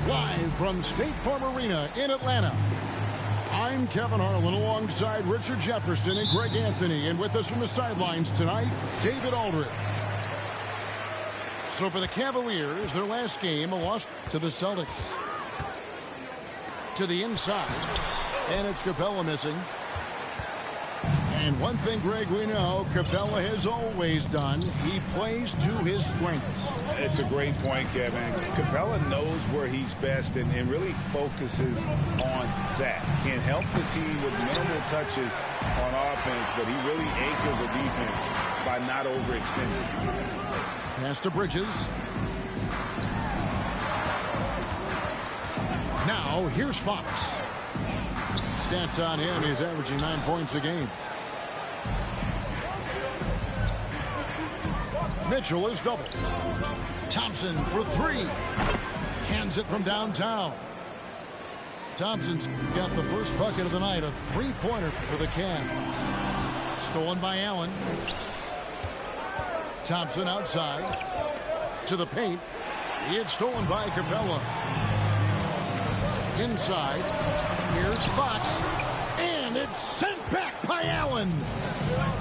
Live from State Farm Arena in Atlanta, I'm Kevin Harlan alongside Richard Jefferson and Greg Anthony. And with us from the sidelines tonight, David Aldridge. So for the Cavaliers, their last game, a loss to the Celtics. To the inside, and it's Capella missing. And one thing, Greg, we know Capella has always done, he plays to his strengths. It's a great point, Kevin. Capella knows where he's best and really focuses on that. Can help the team with minimal touches on offense, but he really anchors a defense by not overextending. Pass to Bridges. Now, here's Fox. Stats on him, he's averaging 9 points a game. Mitchell is doubled. Thompson for three. Cans it from downtown. Thompson's got the first bucket of the night, a three-pointer for the Cavs. Stolen by Allen. Thompson outside. To the paint. It's stolen by Capella. Inside. Here's Fox. And it's sent back by Allen.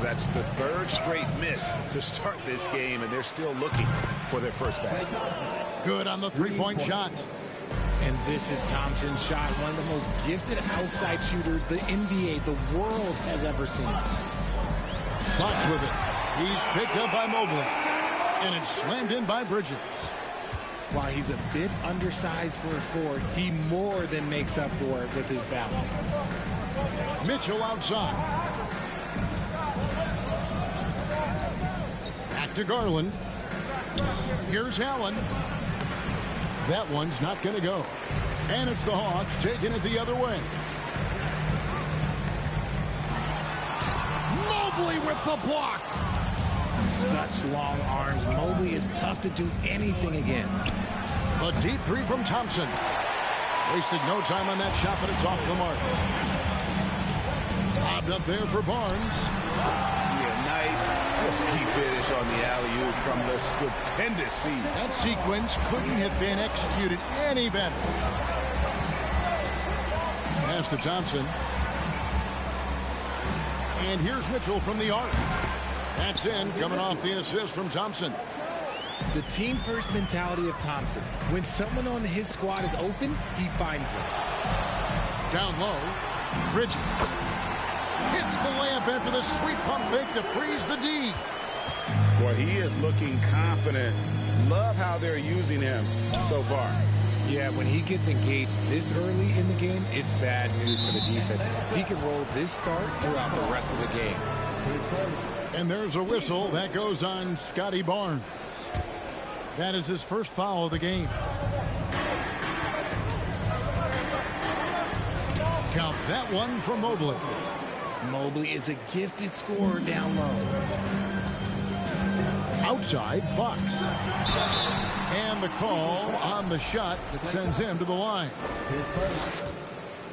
That's the third straight miss to start this game, and they're still looking for their first basket. Good on the three-point shot. And this is Thompson's shot, one of the most gifted outside shooters the NBA, the world has ever seen. Fox with it. He's picked up by Mobley. And it's slammed in by Bridges. While he's a bit undersized for a four, he more than makes up for it with his balance. Mitchell outside. Back to Garland. Here's Allen. That one's not going to go. And it's the Hawks taking it the other way. Mobley with the block. Such long arms. Mobley is tough to do anything against. A deep three from Thompson. Wasted no time on that shot, but it's off the mark. Lobbed up there for Barnes. Yeah, nice silky finish on the alley-oop from the stupendous feed. That sequence couldn't have been executed any better. Pass to Thompson. And here's Mitchell from the arc. That's in, coming off the assist from Thompson. The team-first mentality of Thompson. When someone on his squad is open, he finds them. Down low, Bridges. Hits the layup in for the sweet pump fake to freeze the D. Boy, he is looking confident. Love how they're using him so far. Yeah, when he gets engaged this early in the game, it's bad news for the defense. He can roll this start throughout the rest of the game. And there's a whistle that goes on Scotty Barnes. That is his first foul of the game. Count that one from Mobley. Mobley is a gifted scorer down low. Outside, Fox. And the call on the shot that sends him to the line.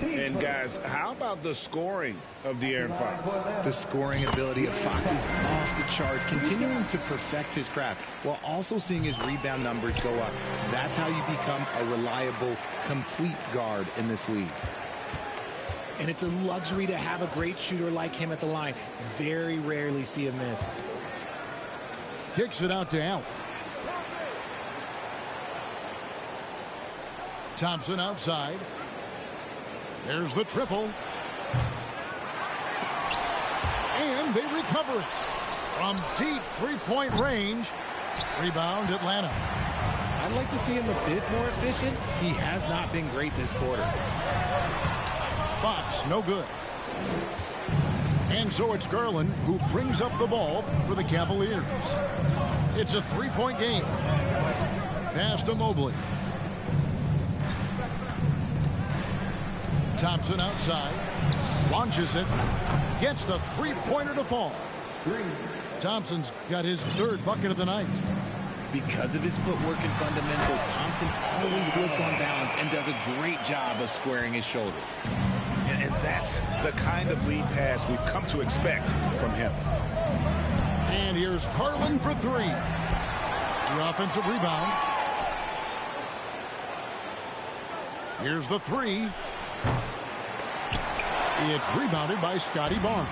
And guys, how about the scoring of De'Aaron Fox? The scoring ability of Fox is off the charts, continuing to perfect his craft while also seeing his rebound numbers go up. That's how you become a reliable, complete guard in this league. And it's a luxury to have a great shooter like him at the line. Very rarely see a miss. Kicks it out to Allen. Thompson outside. There's the triple. And they recover it. From deep three-point range. Rebound, Atlanta. I'd like to see him a bit more efficient. He has not been great this quarter. Fox, no good. And so it's Garland who brings up the ball for the Cavaliers. It's a three-point game. Pass to Mobley. Thompson outside. Launches it. Gets the three-pointer to fall. Thompson's got his third bucket of the night. Because of his footwork and fundamentals, Thompson always looks on balance and does a great job of squaring his shoulders. And that's the kind of lead pass we've come to expect from him. And here's Garland for three. The offensive rebound. Here's the three. It's rebounded by Scotty Barnes.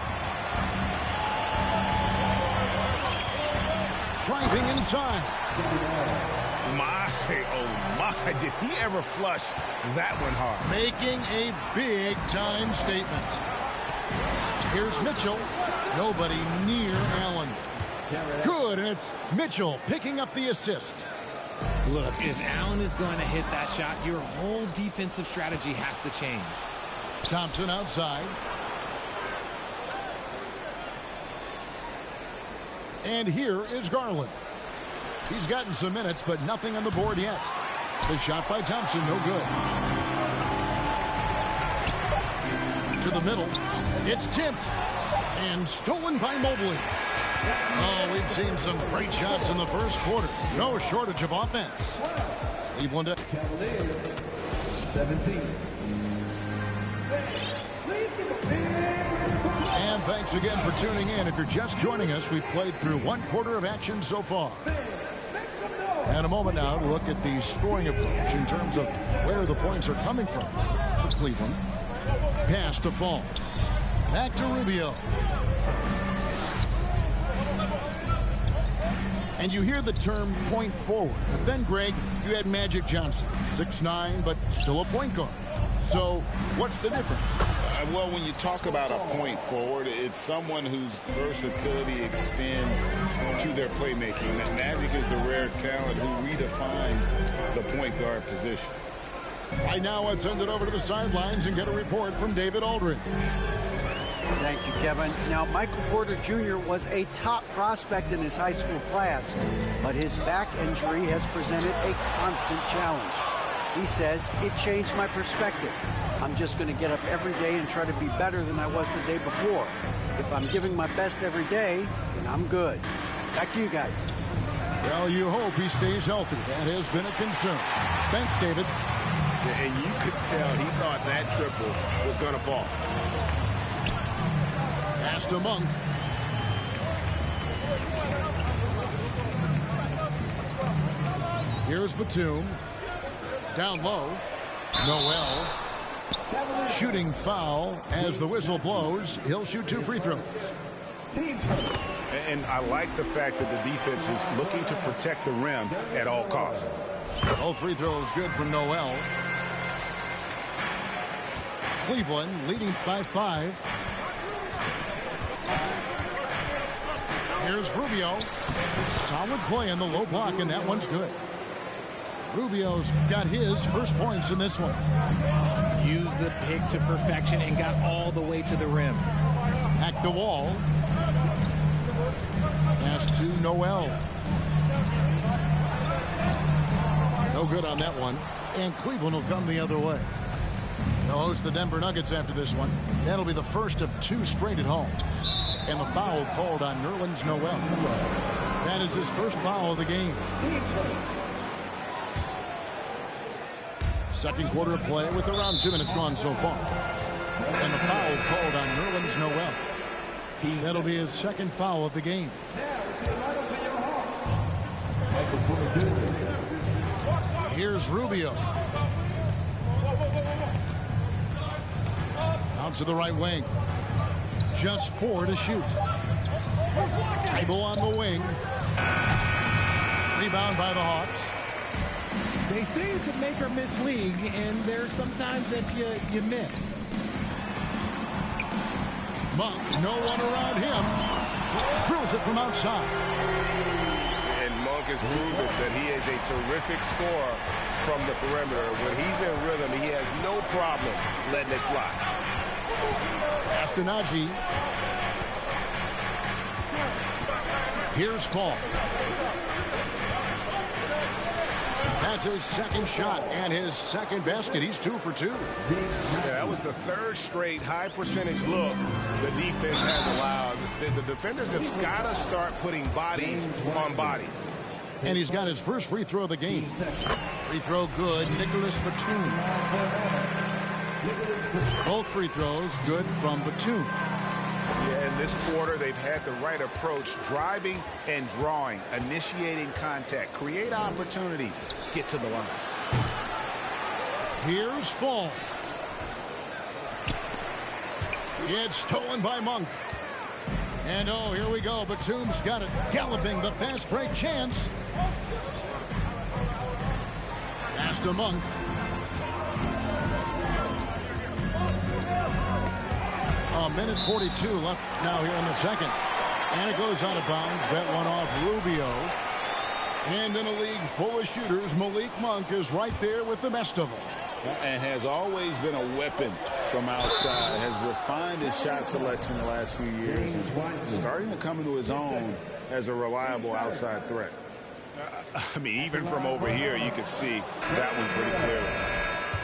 Driving inside. Oh my, did he ever flush that one hard? Making a big-time statement. Here's Mitchell. Nobody near Allen. Good, and it's Mitchell picking up the assist. Look, if Allen is going to hit that shot, your whole defensive strategy has to change. Thompson outside. And here is Garland. He's gotten some minutes, but nothing on the board yet. The shot by Thompson, no good. To the middle. It's tipped. And stolen by Mobley. Oh, we've seen some great shots in the first quarter. No shortage of offense. Cleveland. 17. And thanks again for tuning in. If you're just joining us, we've played through one quarter of action so far. And a moment now to look at the scoring approach in terms of where the points are coming from. Cleveland. Pass to Fall. Back to Rubio. And you hear the term point forward. But then, Greg, you had Magic Johnson. 6'9", but still a point guard. So what's the difference? Well, when you talk about a point forward, it's someone whose versatility extends to their playmaking. Magic is the rare talent who redefined the point guard position. Right now, let's send it over to the sidelines and get a report from David Aldridge. Thank you, Kevin. Now, Michael Porter Jr. was a top prospect in his high school class, but his back injury has presented a constant challenge. He says, it changed my perspective. I'm just going to get up every day and try to be better than I was the day before. If I'm giving my best every day, then I'm good. Back to you guys. Well, you hope he stays healthy. That has been a concern. Thanks, David. And you could tell he thought that triple was going to fall. Pass to Monk. Here's Batum. Down low. Noel. Shooting foul as the whistle blows. He'll shoot 2 free throws. And I like the fact that the defense is looking to protect the rim at all costs. All free throws good from Noel. Cleveland leading by 5. Here's Rubio. Solid play in the low block, and that one's good. Rubio's got his first points in this one. Used the pick to perfection and got all the way to the rim. Back to Wall. Pass to Noel. No good on that one. And Cleveland will come the other way. They'll host the Denver Nuggets after this one. That'll be the first of 2 straight at home. And the foul called on Nerlens Noel. That is his first foul of the game. Second quarter of play with around 2 minutes gone so far. And the foul called on Nerlens Noel. That'll be his second foul of the game. Here's Rubio. Out to the right wing. Just 4 to shoot. Table on the wing. Rebound by the Hawks. They say it's a make or miss league, and there's sometimes that you miss. Monk, no one around him. Drills it from outside. And Monk has proven that he is a terrific scorer from the perimeter. When he's in rhythm, he has no problem letting it fly. Pass to Najee. Here's Fall. That's his second shot and his second basket. He's 2 for 2. Yeah, that was the third straight high percentage look the defense has allowed. The defenders have got to start putting bodies on bodies. And he's got his first free throw of the game. Free throw good. Nicholas Batum. Both free throws good from Batum. Yeah, in this quarter, they've had the right approach, driving and drawing, initiating contact, create opportunities, get to the line. Here's Fall. It's stolen by Monk. And oh, here we go. Batum's got it. Galloping the fast break chance. Pass to Monk. A minute 42 left now here in the second. And it goes out of bounds. That one off Rubio. And in a league full of shooters, Malik Monk is right there with the best of them. And has always been a weapon from outside. Has refined his shot selection the last few years. And starting to come into his own as a reliable outside threat. I mean, even from over here, you could see that one pretty clearly.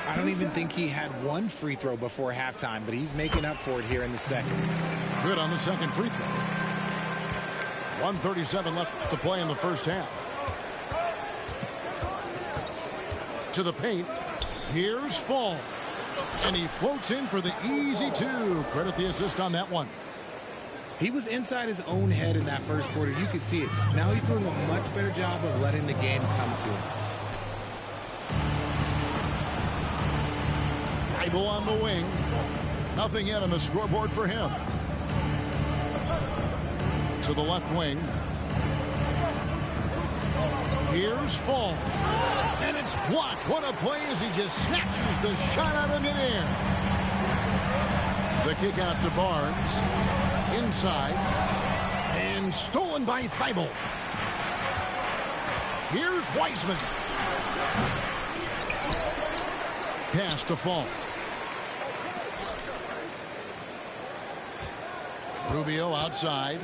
I don't even think he had one free throw before halftime, but he's making up for it here in the second. Good on the second free throw. 1:37 left to play in the first half. To the paint. Here's Fall. And he floats in for the easy two. Credit the assist on that one. He was inside his own head in that first quarter. You could see it. Now he's doing a much better job of letting the game come to him. Bible on the wing. Nothing yet on the scoreboard for him. To the left wing. Here's Fall. And it's blocked. What a play as he just snatches the shot out of midair. The kick out to Barnes. Inside. And stolen by Thibault. Here's Wiseman. Pass to Fall. Rubio outside.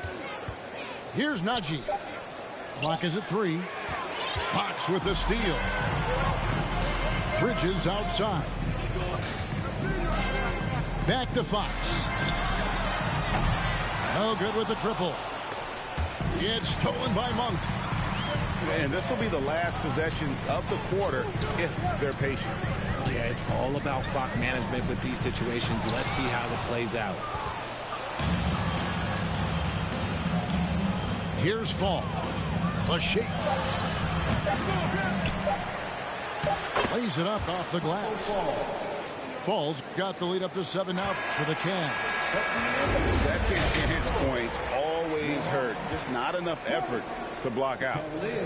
Here's Najee. Clock is at 3. Fox with the steal. Bridges outside. Back to Fox. No good with the triple. It's stolen by Monk. And this will be the last possession of the quarter if they're patient. Yeah, it's all about clock management with these situations. Let's see how that plays out. Here's Fall. A shake. Lays it up off the glass. Falls got the lead up to 7 now for the Cavs. Second chance points always hurt. Just not enough effort to block out.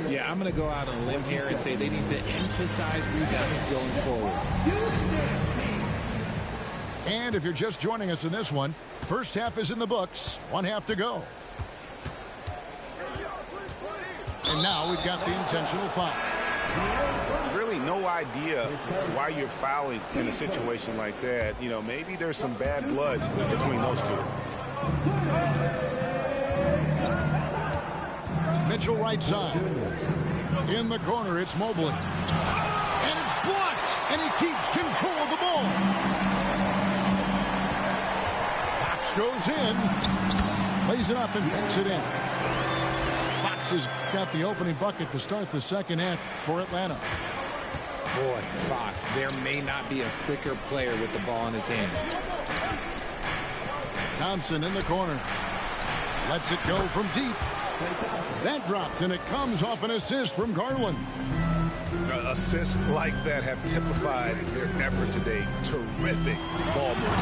Yeah, I'm going to go out on a limb here and say they need to emphasize rebounding going forward. And if you're just joining us in this one, first half is in the books. 1 half to go. And now we've got the intentional foul. Really no idea why you're fouling in a situation like that. You know, maybe there's some bad blood between those two. Mitchell right side. In the corner, it's Mobley. And it's blocked. And he keeps control of the ball. Fox goes in. Plays it up and banks it in. Fox has got the opening bucket to start the second half for Atlanta. Boy, Fox, there may not be a quicker player with the ball in his hands. Thompson in the corner. Lets it go from deep. That drops, and it comes off an assist from Garland. Assists like that have typified their effort today. Terrific ball movement.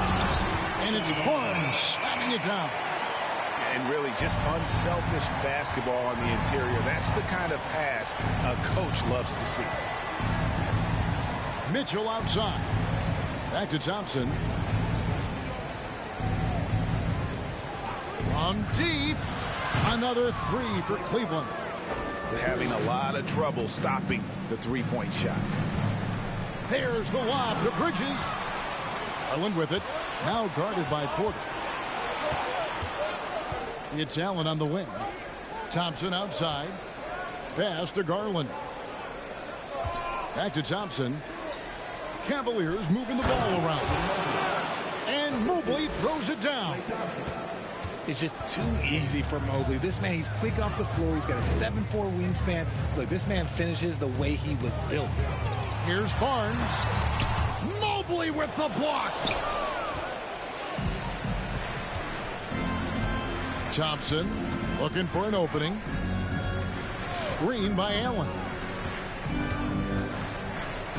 And it's Barnes slamming it down. And really just unselfish basketball on the interior. That's the kind of pass a coach loves to see. Mitchell outside. Back to Thompson. From deep. Another 3 for Cleveland. They're having a lot of trouble stopping the three-point shot. There's the lob to Bridges. Garland with it. Now guarded by Porter. It's Allen on the wing. Thompson outside. Pass to Garland. Back to Thompson. Cavaliers moving the ball around. And Mobley throws it down. It's just too easy for Mobley. This man, he's quick off the floor. He's got a 7'4" wingspan. Look, this man finishes the way he was built. Here's Barnes. Mobley with the block. Thompson looking for an opening. Screen by Allen.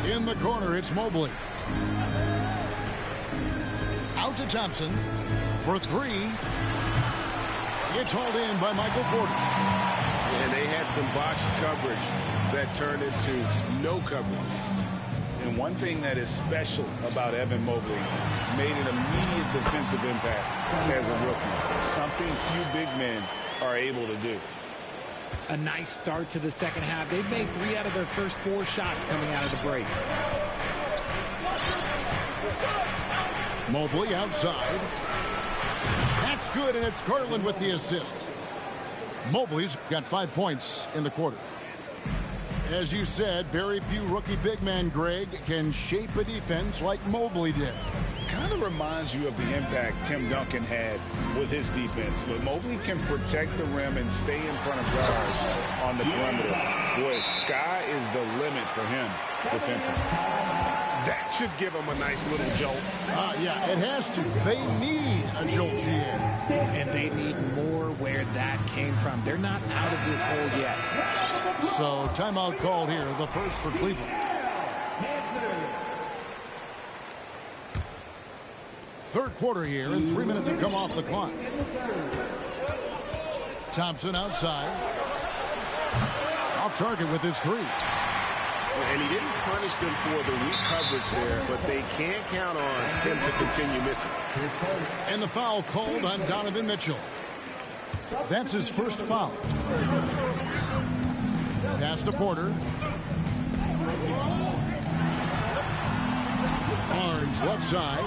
In the corner, it's Mobley. Out to Thompson for three. It's hauled in by Michael Portis. And they had some botched coverage that turned into no coverage. And one thing that is special about Evan Mobley, made an immediate defensive impact as a rookie. Something few big men are able to do. A nice start to the second half. They've made 3 out of their first 4 shots coming out of the break. Mobley outside. That's good, and it's Garland with the assist. Mobley's got 5 points in the quarter. As you said, very few rookie big men, Greg, can shape a defense like Mobley did. Kind of reminds you of the impact Tim Duncan had with his defense. But Mobley can protect the rim and stay in front of guards on the perimeter. Boy, sky is the limit for him defensively. That should give them a nice little jolt. Yeah, it has to. They need a jolt, GA. And they need more where that came from. They're not out of this hole yet. So timeout called here, the first for Cleveland. Third quarter here, and 3 minutes have come off the clock. Thompson outside. Off target with his three. And he didn't punish them for the weak coverage there, but they can't count on him to continue missing. And the foul called on Donovan Mitchell. That's his first foul. Pass to Porter. Barnes left side.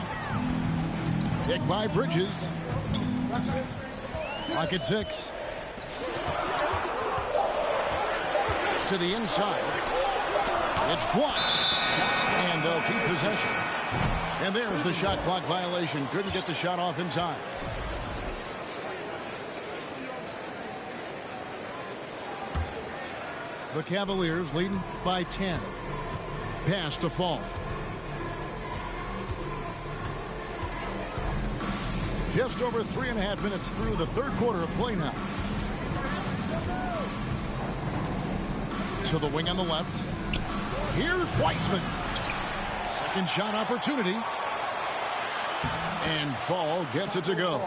Picked by Bridges. Clock at 6. To the inside. It's blocked. And they'll keep possession. And there's the shot clock violation. Couldn't get the shot off in time. The Cavaliers leading by 10. Pass to Fall. Just over 3.5 minutes through the third quarter of play now. To the wing on the left. Here's Weissman. Second shot opportunity. And Fall gets it to go.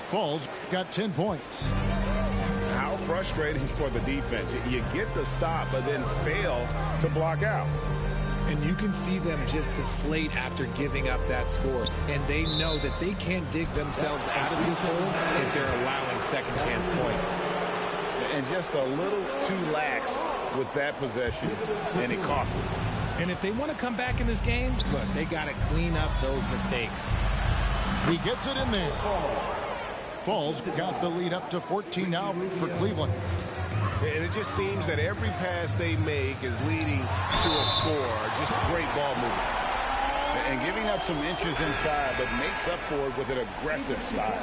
Fall's got 10 points. How frustrating for the defense. You get the stop, but then fail to block out. And you can see them just deflate after giving up that score. And they know that they can't dig themselves out of this hole if they're allowing second chance points. And just a little too lax with that possession, and it cost them. And if they want to come back in this game, look, they got to clean up those mistakes. He gets it in there. Falls got the lead up to 14 now for Cleveland. And it just seems that every pass they make is leading to a score. Just great ball movement. And giving up some inches inside, but makes up for it with an aggressive style.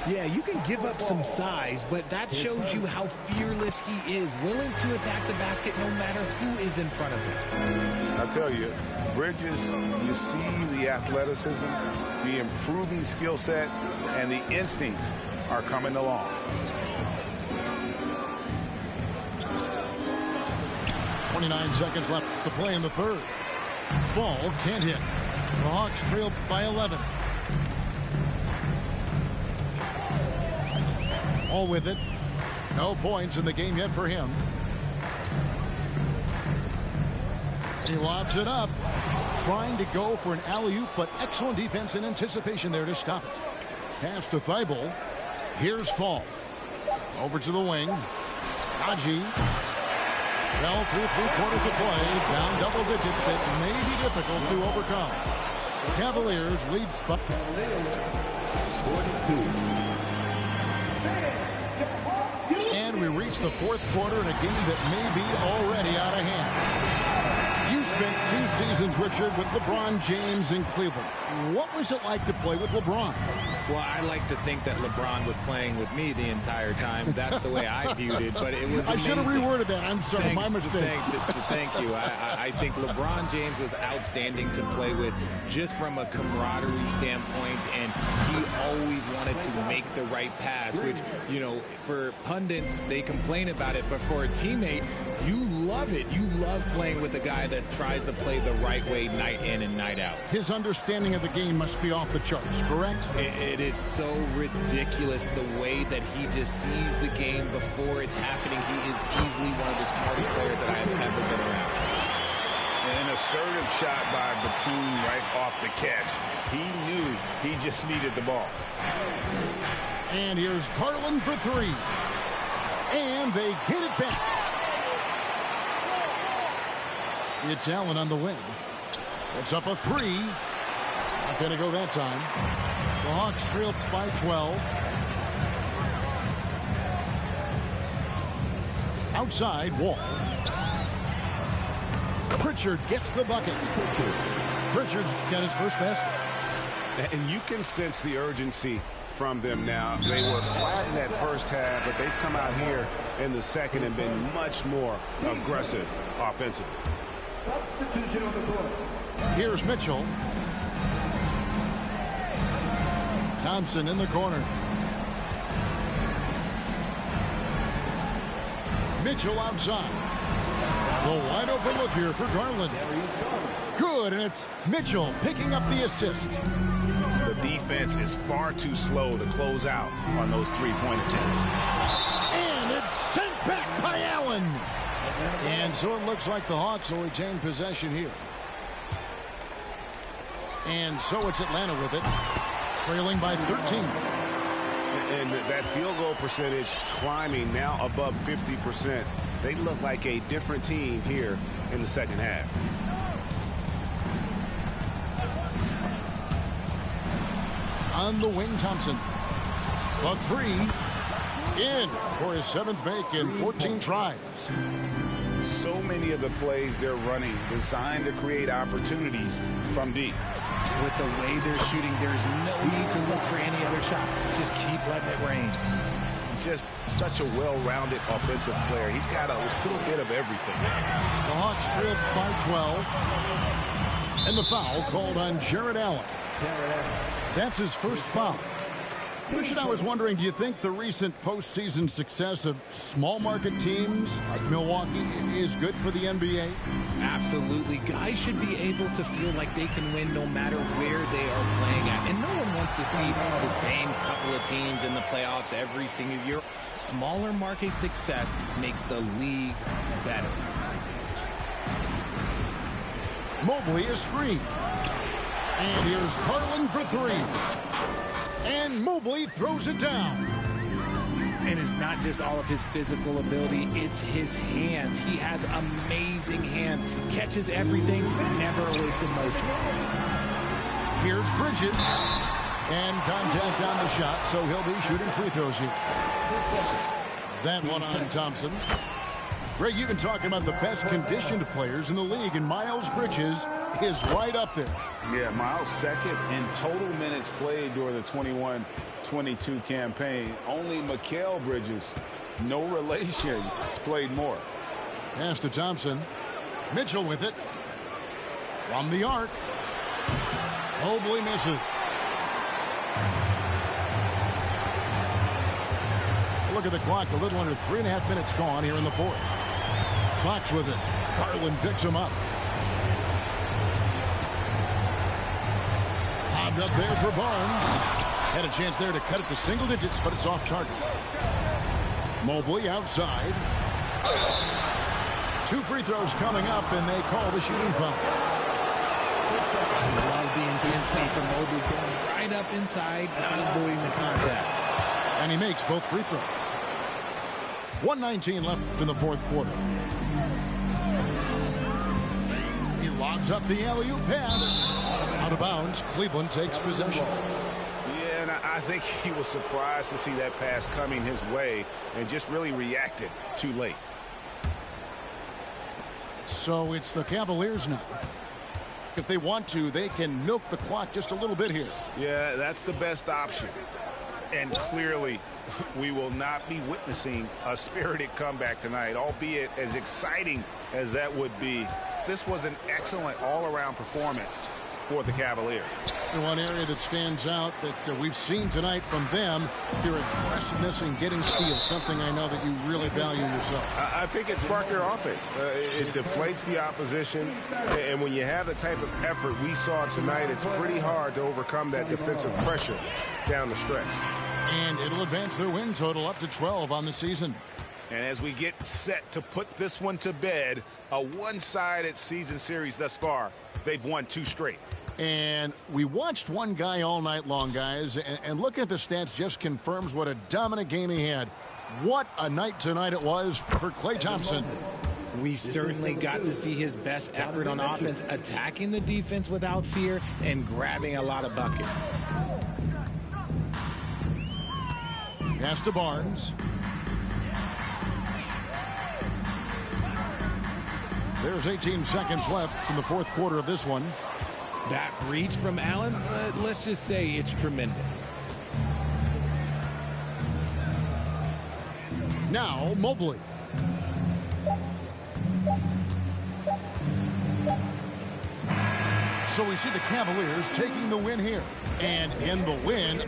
Yeah, you can give up some size, but that shows you how fearless he is, willing to attack the basket no matter who is in front of him. I'll tell you, Bridges, you see the athleticism, the improving skill set, and the instincts are coming along. 29 seconds left to play in the third. Fall can't hit. The Hawks trail by 11. All with it. No points in the game yet for him. He lobs it up. Trying to go for an alley-oop, but excellent defense and anticipation there to stop it. Pass to Thibault. Here's Fall. Over to the wing. Haji. Well, through 3/4 of play, down double digits. It may be difficult to overcome. Cavaliers lead by 42. And we reach the fourth quarter in a game that may be already out of hand. You spent 2 seasons, Richard, with LeBron James in Cleveland. What was it like to play with LeBron? Well, I like to think that LeBron was playing with me the entire time. That's the way I viewed it, but it was amazing. I should have reworded that. I'm sorry, my mistake. Thank you. I think LeBron James was outstanding to play with just from a camaraderie standpoint, and he always wanted to make the right pass, which, you know, for pundits, they complain about it, but for a teammate, you love it. You love playing with a guy that tries to play the right way night in and night out. His understanding of the game must be off the charts, correct? It is so ridiculous the way that he just sees the game before it's happening. He is easily one of the smartest players that I have ever been around. An assertive shot by Batum right off the catch. He knew he just needed the ball. And here's Garland for three. And they get it back. It's Allen on the wing. It's up a three. Not going to go that time. The Hawks trail by 12. Outside, Wall. Pritchard gets the bucket. Pritchard's got his first basket. And you can sense the urgency from them now. They were flat in that first half, but they've come out here in the second and been much more aggressive offensively. Substitution on the court. Here's Mitchell. Thompson in the corner. Mitchell outside. The wide open look here for Garland. Good, and it's Mitchell picking up the assist. The defense is far too slow to close out on those three-point attempts. And it's sent back by Allen. And so it looks like the Hawks will retain possession here. And so it's Atlanta with it, trailing by 13. And that field goal percentage climbing now above 50%. They look like a different team here in the second half. On the wing, Thompson. A three. In for his seventh make in 14 tries. So many of the plays they're running designed to create opportunities from deep. With the way they're shooting, there's no need to look for any other shot. Just keep letting it rain. Just such a well-rounded offensive player. He's got a little bit of everything. The Hawks trail by 12. And the foul called on Jared Allen. That's his first foul. Christian, I was wondering, do you think the recent postseason success of small market teams like Milwaukee is good for the NBA? Absolutely. Guys should be able to feel like they can win no matter where they are playing at. And no one wants to see the same couple of teams in the playoffs every single year. Smaller market success makes the league better. Mobley is screen. And here's Garland for three. And Mobley throws it down. And it's not just all of his physical ability, it's his hands. He has amazing hands, catches everything, never a wasted motion. Here's Bridges. And contact on the shot, so he'll be shooting free throws here. That one on Thompson. Greg, you've been talking about the best conditioned players in the league, and Miles Bridges is right up there. Yeah, Miles second in total minutes played during the 21-22 campaign. Only Mikal Bridges, no relation, played more. Pass to Thompson. Mitchell with it. From the arc. Mobley misses. Look at the clock. A little under 3.5 minutes gone here in the fourth. Fox with it. Garland picks him up. Hobbed up there for Barnes. Had a chance there to cut it to single digits, but it's off target. Mobley outside. 2 free throws coming up, and they call the shooting foul. I love the intensity from Mobley going right up inside, not avoiding the contact. And he makes both free throws. 1:19 left in the fourth quarter. He lobs up the alley-oop pass. Out of bounds, Cleveland takes possession. Yeah, and I think he was surprised to see that pass coming his way and just really reacted too late. So it's the Cavaliers now. If they want to, they can milk the clock just a little bit here. Yeah, that's the best option. And clearly, we will not be witnessing a spirited comeback tonight, albeit as exciting as that would be. This was an excellent all-around performance for the Cavaliers. One area that stands out that we've seen tonight from them, their aggressiveness in getting steals, something I know that you really value yourself. I think it sparked their offense. It deflates the opposition, and when you have the type of effort we saw tonight, it's pretty hard to overcome that defensive pressure down the stretch. And it'll advance their win total up to 12 on the season. And as we get set to put this one to bed, a one-sided season series thus far, they've won 2 straight. And we watched one guy all night long, guys, and looking at the stats just confirms what a dominant game he had. What a night tonight it was for Klay Thompson. We certainly got to see his best effort on offense, attacking the defense without fear and grabbing a lot of buckets. Pass to Barnes. There's 18 seconds left in the fourth quarter of this one. That reach from Allen, let's just say it's tremendous. Now Mobley. So we see the Cavaliers taking the win here. And in the win,